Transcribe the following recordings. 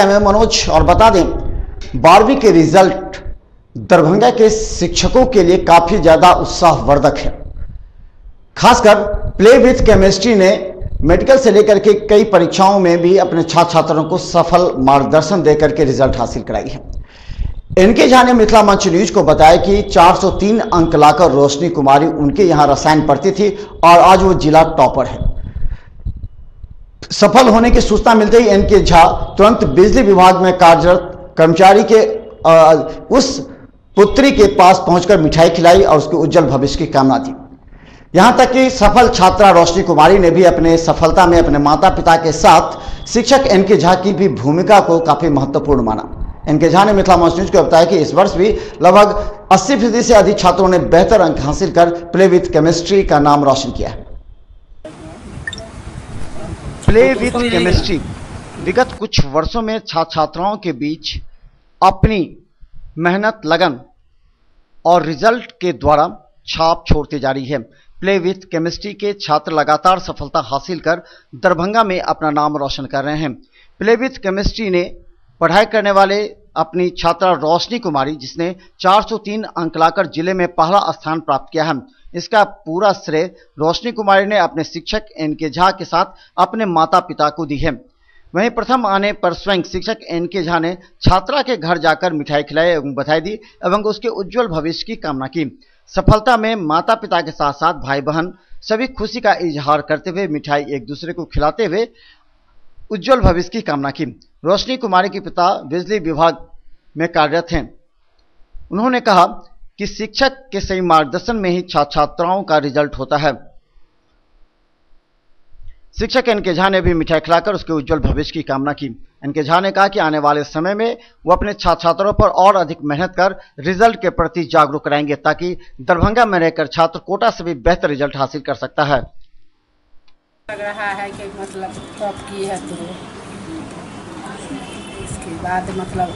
मैं मनोज और बता दें 12वीं के रिजल्ट दरभंगा के शिक्षकों के लिए काफी ज्यादा उत्साहवर्धक है। खासकर प्ले विथ केमिस्ट्री ने मेडिकल से लेकर के कई परीक्षाओं में भी अपने छात्र छात्रों को सफल मार्गदर्शन देकर के रिजल्ट हासिल कराई है। इनके झा ने मिथिला मंच न्यूज को बताया कि 403 अंक लाकर रोशनी कुमारी उनके यहां रसायन पढ़ती थी और आज वो जिला टॉपर है। सफल होने की सूचना मिलते ही एनके झा तुरंत बिजली विभाग में कार्यरत कर्मचारी के उस पुत्री के पास पहुंचकर मिठाई खिलाई और उसके उज्जवल भविष्य की कामना दी। यहां तक कि सफल छात्रा रोशनी कुमारी ने भी अपने सफलता में अपने माता पिता के साथ शिक्षक एनके झा की भी भूमिका को काफी महत्वपूर्ण माना। एनके झा ने मिथिला मंच न्यूज को बताया कि इस वर्ष भी लगभग 80% से अधिक छात्रों ने बेहतर अंक हासिल कर प्ले विथ केमिस्ट्री का नाम रोशन किया है। प्ले विथ केमिस्ट्री विगत कुछ वर्षों में छात्र छात्राओं के बीच अपनी मेहनत, लगन और रिजल्ट के द्वारा छाप छोड़ती जा रही है। प्ले विथ केमिस्ट्री के छात्र लगातार सफलता हासिल कर दरभंगा में अपना नाम रोशन कर रहे हैं। प्ले विथ केमिस्ट्री ने पढ़ाई करने वाले अपनी छात्रा रोशनी कुमारी, जिसने 403 अंक लाकर जिले में पहला स्थान प्राप्त किया है, इसका पूरा श्रेय रोशनी कुमारी ने अपने शिक्षक एनके झा के साथ अपने माता पिता को दी है। वहीं प्रथम आने पर स्वयं शिक्षक एनके झा ने छात्रा के घर जाकर मिठाई खिलाई एवं बधाई दी एवं उसके उज्जवल भविष्य की कामना की। सफलता में माता पिता के साथ साथ भाई बहन सभी खुशी का इजहार करते हुए मिठाई एक दूसरे को खिलाते हुए उज्जवल भविष्य की कामना की। रोशनी कुमारी के पिता बिजली विभाग में कार्यरत हैं। उन्होंने कहा कि शिक्षक के सही मार्गदर्शन में ही छात्र छात्राओं का रिजल्ट होता है। शिक्षक एनके झा ने भी मिठाई खिलाकर उसके उज्जवल भविष्य की कामना की। एनके झा ने कहा कि आने वाले समय में वो अपने छात्र छात्रों पर और अधिक मेहनत कर रिजल्ट के प्रति जागरूक कराएंगे ताकि दरभंगा में रहकर छात्र कोटा से भी बेहतर रिजल्ट हासिल कर सकता है। लग रहा है कि मतलब टॉप की है तो इसके बाद मतलब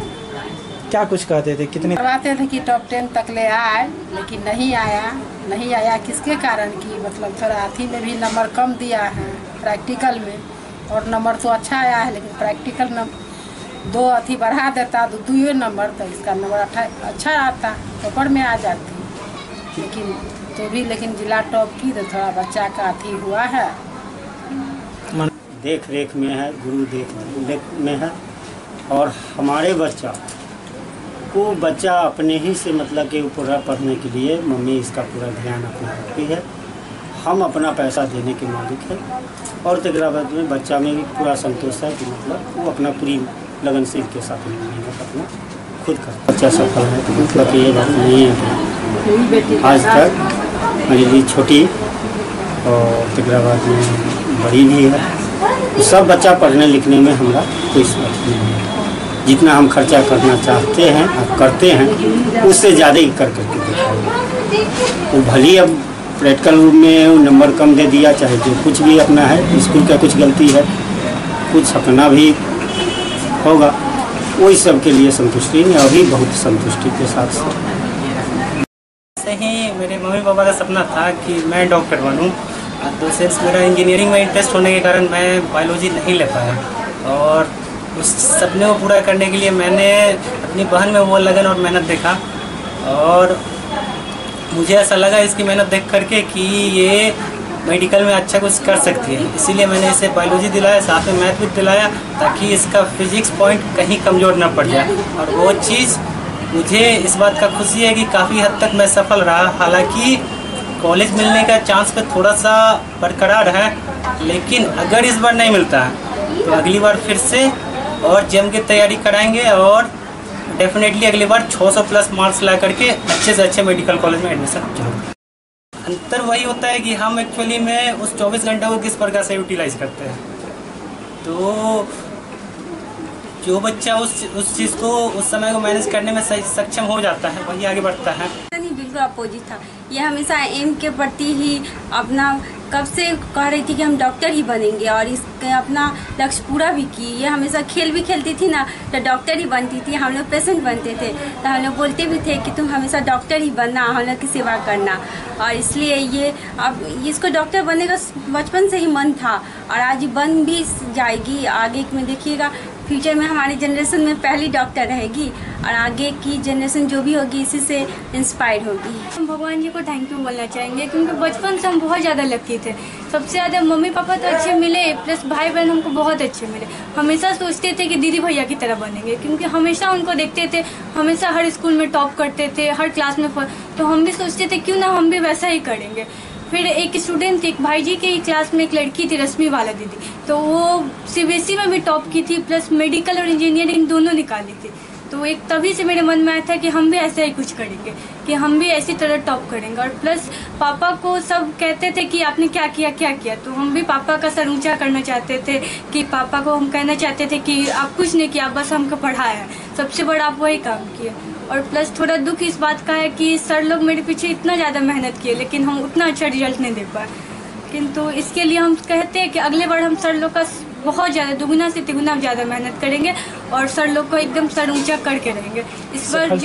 क्या कुछ कहते थे, कितने करवाते थे कि टॉप 10 तक ले आए, लेकिन नहीं आया किसके कारण की मतलब थोड़ा अथी में भी नंबर कम दिया है प्रैक्टिकल में, और नंबर तो अच्छा आया है लेकिन प्रैक्टिकल नंबर 2 अथी बढ़ा देता 2 नंबर तो इसका नंबर अच्छा आता, टॉपर में आ जाती, लेकिन जिला टॉप की तो थोड़ा बच्चा का अथी हुआ है। देख रेख में है, गुरु देख में है, और हमारे बच्चा अपने ही से मतलब कि पूरा पढ़ने के लिए मम्मी इसका पूरा ध्यान अपना रखती है। हम अपना पैसा देने के मालिक हैं और तकरा बाद में बच्चा में भी पूरा संतोष है कि मतलब वो अपना पूरी लगनशील के साथ मेहनत अपना खुद कर बच्चा सफल है। तो मतलब ये बात नहीं है कि आज तक मेरी छोटी और तकरा बाद में बड़ी भी है, सब बच्चा पढ़ने लिखने में हमारा कोई समझ नहीं है। जितना हम खर्चा करना चाहते हैं और करते हैं उससे ज़्यादा ही कर करके दिखाएंगे। वो भली अब प्रैक्टिकल में नंबर कम दे दिया, चाहे जो कुछ भी अपना है, स्कूल का कुछ गलती है, कुछ अपना भी होगा, वही सब के लिए संतुष्टि में अभी बहुत संतुष्टि के साथ ही मेरे मम्मी पापा का सपना था कि मैं डॉक्टर बनूं। तो सिर्फ मेरा इंजीनियरिंग में इंटरेस्ट होने के कारण मैं बायोलॉजी नहीं ले पाया, और उस सपने को पूरा करने के लिए मैंने अपनी बहन में वो लगन और मेहनत देखा, और मुझे ऐसा लगा इसकी मेहनत देख करके कि ये मेडिकल में अच्छा कुछ कर सकती है। इसीलिए मैंने इसे बायोलॉजी दिलाया, साथ में मैथ भी दिलाया, ताकि इसका फिजिक्स पॉइंट कहीं कमज़ोर ना पड़ जाए। और वो चीज़ मुझे इस बात का खुशी है कि काफ़ी हद तक मैं सफल रहा। हालांकि कॉलेज मिलने का चांस पे थोड़ा सा बरकरार है, लेकिन अगर इस बार नहीं मिलता है तो अगली बार फिर से और जम के तैयारी कराएंगे, और डेफिनेटली अगली बार 600 प्लस मार्क्स ला करके अच्छे से अच्छे मेडिकल कॉलेज में एडमिशन जरूर। अंतर वही होता है कि हम एक्चुअली में उस 24 घंटे को किस प्रकार से यूटिलाइज करते हैं। तो जो बच्चा उस चीज़ को उस समय को मैनेज करने में सक्षम हो जाता है वही आगे बढ़ता है। बिल्कुल अपोजिट था। ये हमेशा एम के प्रति ही अपना कब से कह रही थी कि हम डॉक्टर ही बनेंगे, और इसके अपना लक्ष्य पूरा भी की। ये हमेशा खेल भी खेलती थी ना, तो डॉक्टर ही बनती थी। हम लोग पेशेंट बनते थे तो हम लोग बोलते भी थे कि तुम हमेशा डॉक्टर ही बनना, हम लोग की सेवा करना। और इसलिए ये अब इसको डॉक्टर बनने का बचपन से ही मन था, और आज बन भी जाएगी। आगे में देखिएगा फ्यूचर में हमारी जनरेशन में पहली डॉक्टर रहेगी और आगे की जनरेशन जो भी होगी इसी से इंस्पायर होगी। हम भगवान जी को थैंक यू बोलना चाहेंगे क्योंकि बचपन से हम बहुत ज़्यादा लकी थे। सबसे ज़्यादा मम्मी पापा तो अच्छे मिले, प्लस भाई बहन हमको बहुत अच्छे मिले। हमेशा सोचते थे कि दीदी भैया की तरह बनेंगे क्योंकि हमेशा उनको देखते थे, हमेशा हर स्कूल में टॉप करते थे, हर क्लास में। तो हम भी सोचते थे क्यों ना हम भी वैसा ही करेंगे। फिर एक स्टूडेंट थी, एक भाई जी के क्लास में एक लड़की थी रश्मि वाला दीदी, तो वो CBSE में भी टॉप की थी, प्लस मेडिकल और इंजीनियरिंग दोनों निकाली थी। तो एक तभी से मेरे मन में आया था कि हम भी ऐसा ही कुछ करेंगे, कि हम भी ऐसी तरह टॉप करेंगे। और प्लस पापा को सब कहते थे कि आपने क्या किया क्या किया, तो हम भी पापा का सर ऊंचा करना चाहते थे कि पापा को हम कहना चाहते थे कि आप कुछ नहीं किया, बस हमको पढ़ाया है, सबसे बड़ा आप वही काम किए। और प्लस थोड़ा दुख इस बात का है कि सर लोग मेरे पीछे इतना ज़्यादा मेहनत किए लेकिन हम उतना अच्छा रिजल्ट नहीं दे पाए। किंतु इसके लिए हम कहते हैं कि अगले बार हम सर लोग का बहुत ज़्यादा दुगुना से तिगुना ज़्यादा मेहनत करेंगे और सर लोग को एकदम सर ऊंचा करके रहेंगे। इस बार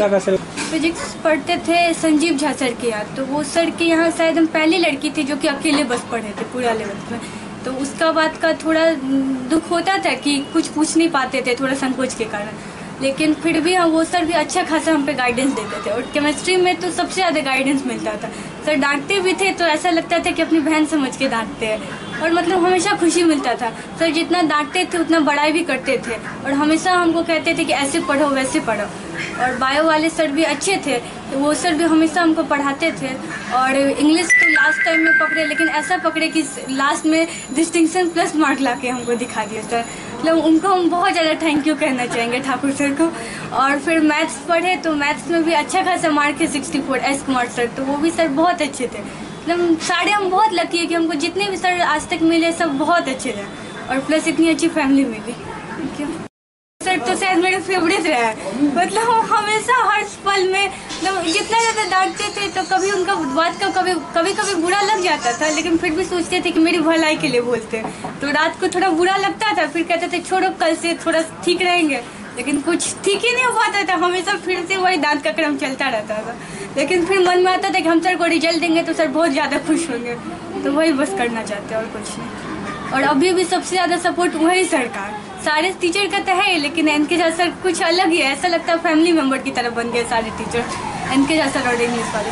फिजिक्स पढ़ते थे संजीव झा सर के यहाँ, तो वो सर के यहाँ शायद हम पहली लड़की थी जो कि अकेले बस पढ़े थे पूरा 11th में। तो उसका बात का थोड़ा दुख होता था कि कुछ पूछ नहीं पाते थे थोड़ा संकोच के कारण, लेकिन फिर भी हम वो सर भी अच्छा खासा हम पे गाइडेंस देते थे। और केमिस्ट्री में तो सबसे ज़्यादा गाइडेंस मिलता था। सर डांटते भी थे तो ऐसा लगता था कि अपनी बहन समझ के डांटते हैं, और मतलब हमेशा खुशी मिलता था। सर जितना डांटते थे उतना बड़ाई भी करते थे और हमेशा हमको कहते थे कि ऐसे पढ़ो वैसे पढ़ो। और बायो वाले सर भी अच्छे थे, तो वो सर भी हमेशा हमको पढ़ाते थे। और इंग्लिश तो लास्ट टाइम में पकड़े, लेकिन ऐसा पकड़े कि लास्ट में डिस्टिंक्शन प्लस मार्क ला के हमको दिखा दिया सर। मतलब उनको हम बहुत ज़्यादा थैंक यू कहना चाहेंगे ठाकुर सर को। और फिर मैथ्स पढ़े तो मैथ्स में भी अच्छा खासा मार्क है 64, एस कुमार सर, तो वो भी सर बहुत अच्छे थे। मतलब सारे हम बहुत लकी है कि हमको जितने भी सर आज तक मिले सब बहुत अच्छे थे, और प्लस इतनी अच्छी फैमिली मिली। Thank you sir. तो शायद मेरे फेवरेट रहा है, मतलब हमेशा हर पल में मतलब जितना ज़्यादा डांटते थे तो कभी उनका बात का कभी बुरा लग जाता था, लेकिन फिर भी सोचते थे कि मेरी भलाई के लिए बोलते हैं। तो रात को थोड़ा बुरा लगता था, फिर कहते थे छोड़ो कल से थोड़ा ठीक रहेंगे, लेकिन कुछ ठीक ही नहीं हो पाता था। हमेशा फिर से वही दांत का क्रम चलता रहता था, लेकिन फिर मन में आता था कि हम सर को रिजल्ट देंगे तो सर बहुत ज़्यादा खुश होंगे, तो वही बस करना चाहते हैं और कुछ नहीं। और अभी भी सबसे ज़्यादा सपोर्ट वही सर का, सारे टीचर का तो है, लेकिन इनके जैसा सर कुछ अलग ही है, ऐसा लगता है फैमिली मेम्बर की तरह बन गए सारे टीचर इनके जैसा और इंग्लिश वाले।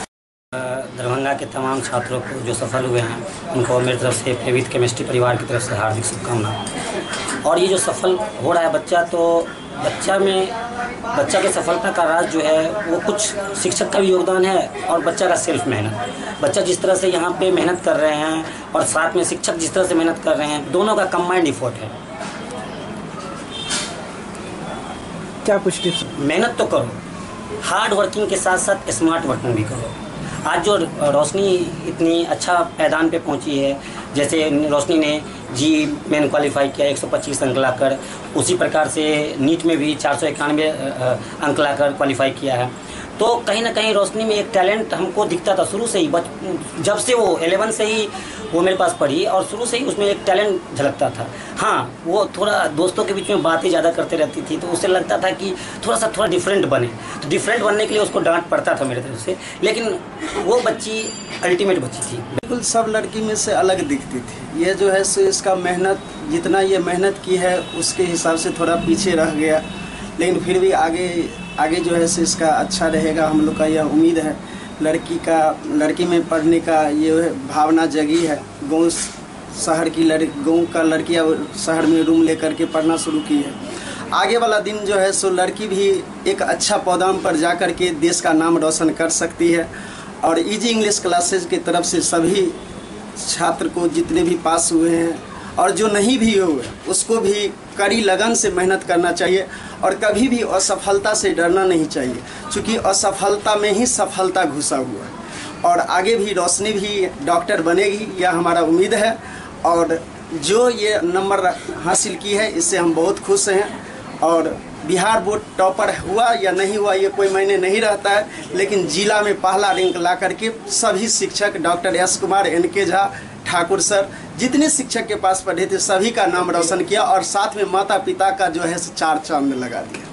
दरभंगा के तमाम छात्रों को जो सफल हुए हैं उनको मेरी तरफ से प्रेवित केमिस्ट्री परिवार की तरफ से हार्दिक शुभकामनाएं। और ये जो सफल हो रहा है बच्चा, तो बच्चा की सफलता का राज जो है वो कुछ शिक्षक का भी योगदान है और बच्चा का सेल्फ मेहनत। बच्चा जिस तरह से यहाँ पे मेहनत कर रहे हैं और साथ में शिक्षक जिस तरह से मेहनत कर रहे हैं, दोनों का कंबाइंड एफर्ट है। क्या कुछ टिप्स? मेहनत तो करो, हार्ड वर्किंग के साथ साथ स्मार्ट वर्किंग भी करो। आज जो रोशनी इतनी अच्छा मैदान पे पहुंची है, जैसे रोशनी ने जी मेन क्वालिफाई किया 125 अंक लाकर, उसी प्रकार से नीट में भी 491 अंक लाकर क्वालिफाई किया है। तो कहीं ना कहीं रोशनी में एक टैलेंट हमको दिखता था शुरू से ही, जब से वो 11 से ही वो मेरे पास पढ़ी और शुरू से ही उसमें एक टैलेंट झलकता था। हाँ, वो थोड़ा दोस्तों के बीच में बातें ज़्यादा करते रहती थी, तो उससे लगता था कि थोड़ा डिफरेंट बने। तो डिफरेंट बनने के लिए उसको डांट पड़ता था मेरे तरफ से, लेकिन वो बच्ची अल्टीमेट बच्ची थी। बिल्कुल सब लड़की में से अलग दिखती थी। ये जो है सो इसका मेहनत, जितना ये मेहनत की है उसके हिसाब से थोड़ा पीछे रह गया, लेकिन फिर भी आगे जो है सो इसका अच्छा रहेगा, हम लोग का यह उम्मीद है। लड़की में पढ़ने का ये भावना जगी है। गाँव का लड़कियाँ शहर में रूम लेकर के पढ़ना शुरू की है। आगे वाला दिन जो है सो लड़की भी एक अच्छा पौधाम पर जा कर के देश का नाम रोशन कर सकती है। और इजी इंग्लिश क्लासेज की तरफ से सभी छात्र को, जितने भी पास हुए हैं और जो नहीं भी हुए, उसको भी कड़ी लगन से मेहनत करना चाहिए और कभी भी असफलता से डरना नहीं चाहिए, क्योंकि असफलता में ही सफलता घुसा हुआ है। और आगे भी रोशनी भी डॉक्टर बनेगी, यह हमारा उम्मीद है। और जो ये नंबर हासिल की है इससे हम बहुत खुश हैं। और बिहार बोर्ड टॉपर हुआ या नहीं हुआ ये कोई मायने नहीं रहता है, लेकिन जिला में पहला रैंक ला करके सभी शिक्षक, doctor S Kumar, NK Jha, Thakur sir, जितने शिक्षक के पास पढ़े थे सभी का नाम रोशन किया और साथ में माता पिता का जो है 4 चांद लगा दिया।